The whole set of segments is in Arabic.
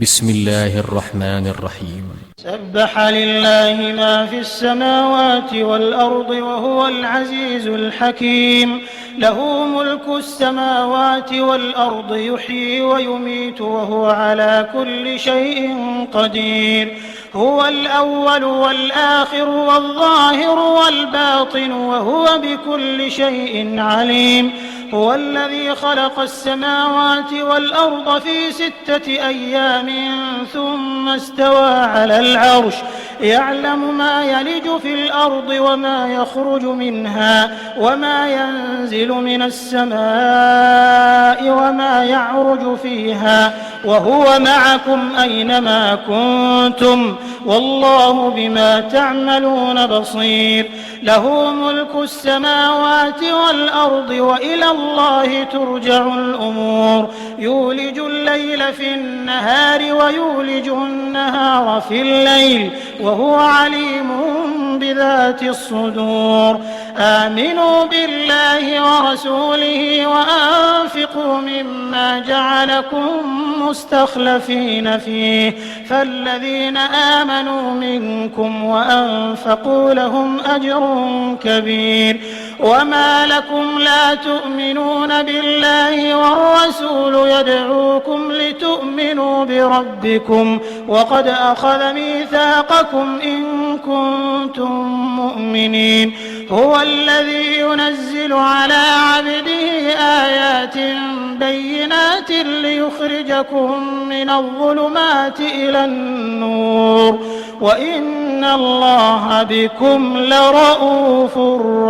بسم الله الرحمن الرحيم. سبح لله ما في السماوات والأرض وهو العزيز الحكيم. له ملك السماوات والأرض يحيي ويميت وهو على كل شيء قدير. هو الأول والآخر والظاهر والباطن وهو بكل شيء عليم. هو الذي خلق السماوات والأرض في 6 أيام ثم استوى على العرش يعلم ما يلج في الأرض وما يخرج منها وما ينزل من السماء وما يعرج فيها وهو معكم أينما كنتم والله بما تعملون بصير. له ملك السماوات والأرض وإلى الله ترجع الأمور. يولج الليل في النهار ويولج النهار في الليل وهو عليم بذات الصدور. آمنوا بالله ورسوله وأنفقوا مما جعلكم مستخلفين فيه فالذين آمنوا منكم وأنفقوا لهم أجر كبير. وما لكم لا تؤمنون بالله والرسول يدعوكم لتؤمنوا بربكم وقد أخذ ميثاقكم إن كنتم مؤمنين. هو الذي ينزل على عبده آيات بينات ليخرجكم من الظلمات إلى النور وإن الله بكم لرءوف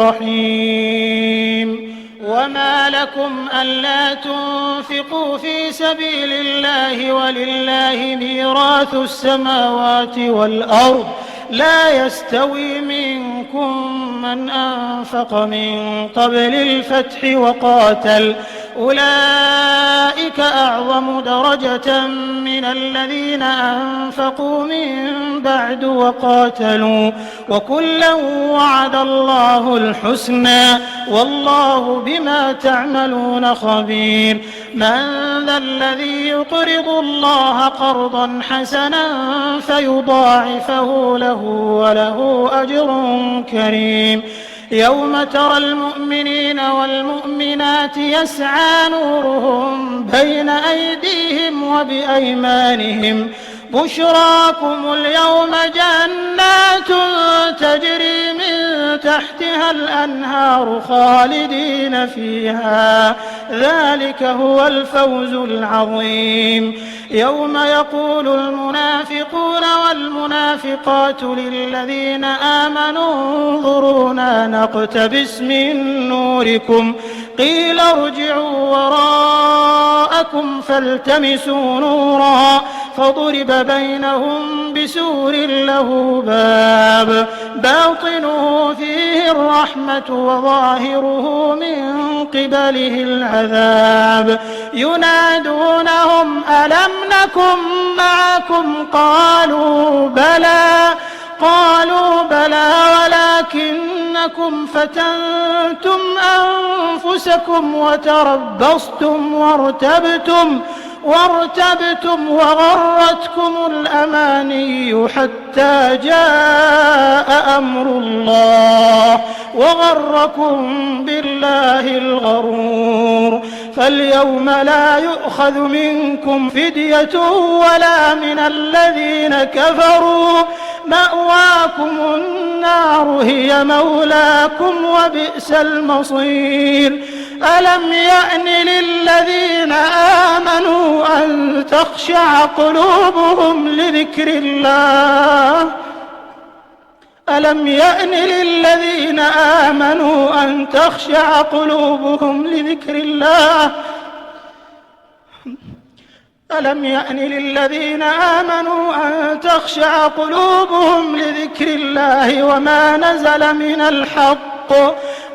رحيم. وما لكم ألا تنفقوا في سبيل الله ولله ميراث السماوات والأرض لا يستوي منكم من أنفق من قبل الفتح وقاتل أولئك أعظم درجة من الذين أنفقوا من بعد وقاتلوا وكلا وعد الله الحسنى والله بما تعملون خبير. من ذا الذي يقرض الله قرضا حسنا فيضاعفه له وله أجر كريم. يوم ترى المؤمنين والمؤمنات يسعى نورهم بين أيديهم وبأيمانهم بشراكم اليوم جنات تجري من تحتها الأنهار خالدين فيها ذلك هو الفوز العظيم. يوم يقول المنافقون والمنافقات للذين آمنوا انظرونا نقتبس من نوركم قيل ارجعوا وراءكم فالتمسوا نورا فضرب بينهم بسور له باب باطنه فيه الرحمة وظاهره من قبله العذاب. ينادونهم ألم نكن معكم قالوا بلى ولكنكم فتنتم أنفسكم وتربصتم وارتبتم وغرتكم الأماني حتى جاء أمر الله وغركم بالله الغرور. فاليوم لا يؤخذ منكم فدية ولا من الذين كفروا مأواكم النار هي مولاكم وبئس المصير. ألم يأن للذين آمنوا أن تخشع قلوبهم لذكر الله ألم يأن للذين آمنوا أن تخشع قلوبهم لذكر الله ألم يأن للذين آمنوا أن تخشع قلوبهم لذكر الله وما نزل من الحق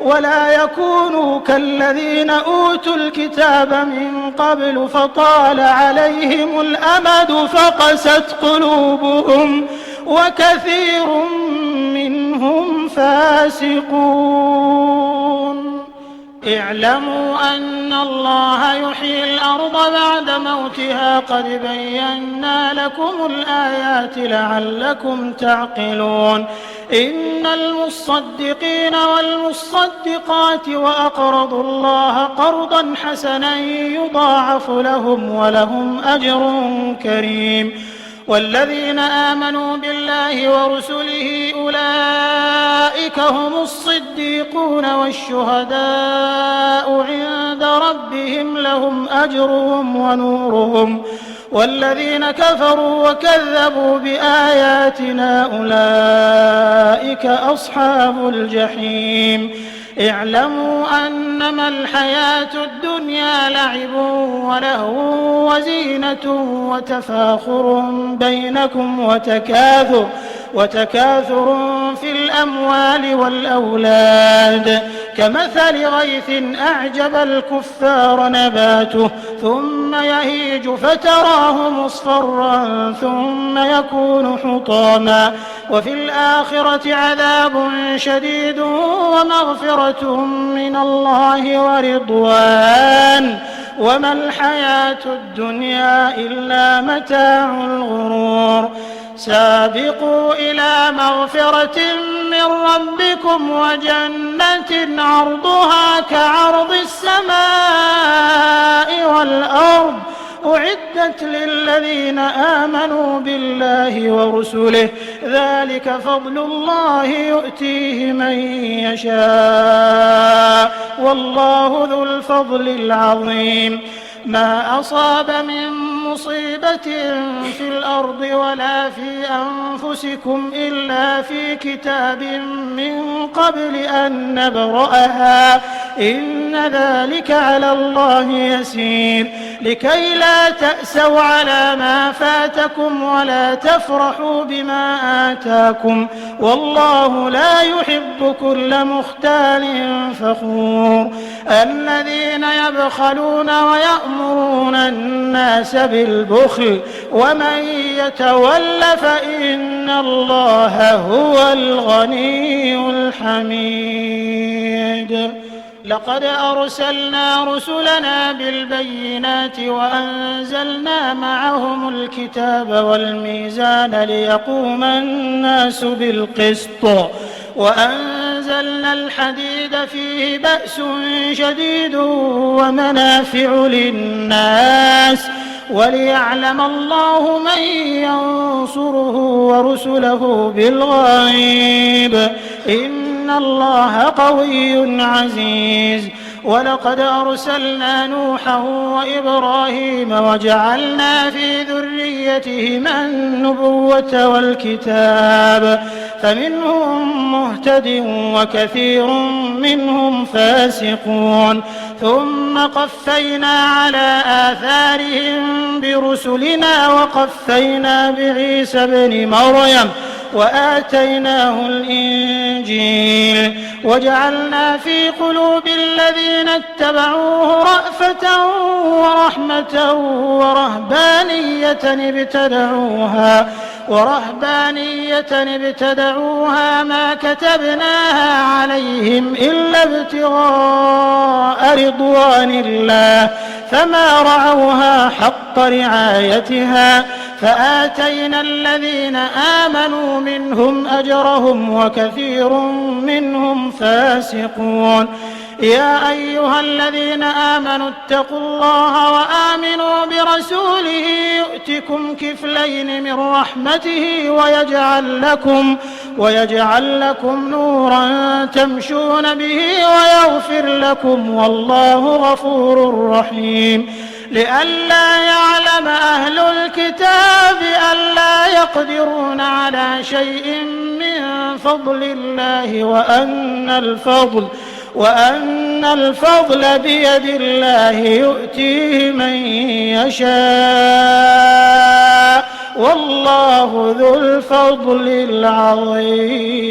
ولا يكونوا كالذين أوتوا الكتاب من قبل فطال عليهم الأمد فقست قلوبهم وكثير منهم فاسقون. اعلموا أن الله يحيي الأرض بعد موتها قد بينا لكم الآيات لعلكم تعقلون إن المصدقين والمصدقات وأقرضوا الله قرضا حسنا يضاعف لهم ولهم أجر كريم والذين آمنوا بالله ورسله أولئك هم الصديقون والشهداء عند ربهم لهم أجرهم ونورهم والذين كفروا وكذبوا بآياتنا أولئك أصحاب الجحيم اعلموا أنما الحياة الدنيا لعب ولهو وزينة وتفاخر بينكم وتكاثر في الأموال والأولاد كمثل غيث أعجب الكفار نباته ثم يهيج فتراه مصفرا ثم يكون حطاما وفي الآخرة عذاب شديد ومغفرة من الله ورضوان وما الحياة الدنيا إلا متاع الغرور سابقوا إلى مغفرة من ربكم وجنة عرضها كعرض السماء والأرض أعدت للذين آمنوا بالله ورسله ذلك فضل الله يؤتيه من يشاء والله ذو الفضل العظيم ما أصاب من مصيبة في الأرض ولا في أنفسكم إلا في كتاب من قبل أن نبرأها إن ذلك على الله يسير لكي لا تأسوا على ما فاتكم ولا تفرحوا بما آتاكم والله لا يحب كل مختال فخور الذين يبخلون ويأمرون الناس بالبخل ومن يتول فإن الله هو الغني الحميد لقد أرسلنا رسلنا بالبينات وأنزلنا معهم الكتاب والميزان ليقوم الناس بالقسط وأنزلنا الحديد فيه بأس شديد ومنافع للناس وليعلم الله من ينصره ورسله بالغيب إن الله قوي عزيز ولقد أرسلنا نوحا وإبراهيم وجعلنا في ذريتهما النبوة والكتاب فمنهم مهتد وكثير منهم فاسقون ثم قفينا على آثارهم برسلنا وقفينا بعيسى ابن مريم وآتيناه الإنجيل وجعلنا في قلوب الذين اتبعوه رأفة ورحمة ورهبانية ابتدعوها ما كتبناها عليهم إلا ابتغاء رضوان الله فما رعوها حق رعايتها فآتينا الذين آمنوا منهم أجرهم وكثير منهم فاسقون يا أيها الذين آمنوا اتقوا الله وآمنوا برسوله يؤتكم كفلين من رحمته ويجعل لكم نورا تمشون به ويغفر لكم والله غفور رحيم لئلا يعلم أهل الكتاب ألا يقدرون على شيء من فضل الله وأن الفضل بيد الله يؤتيه من يشاء والله ذو الفضل العظيم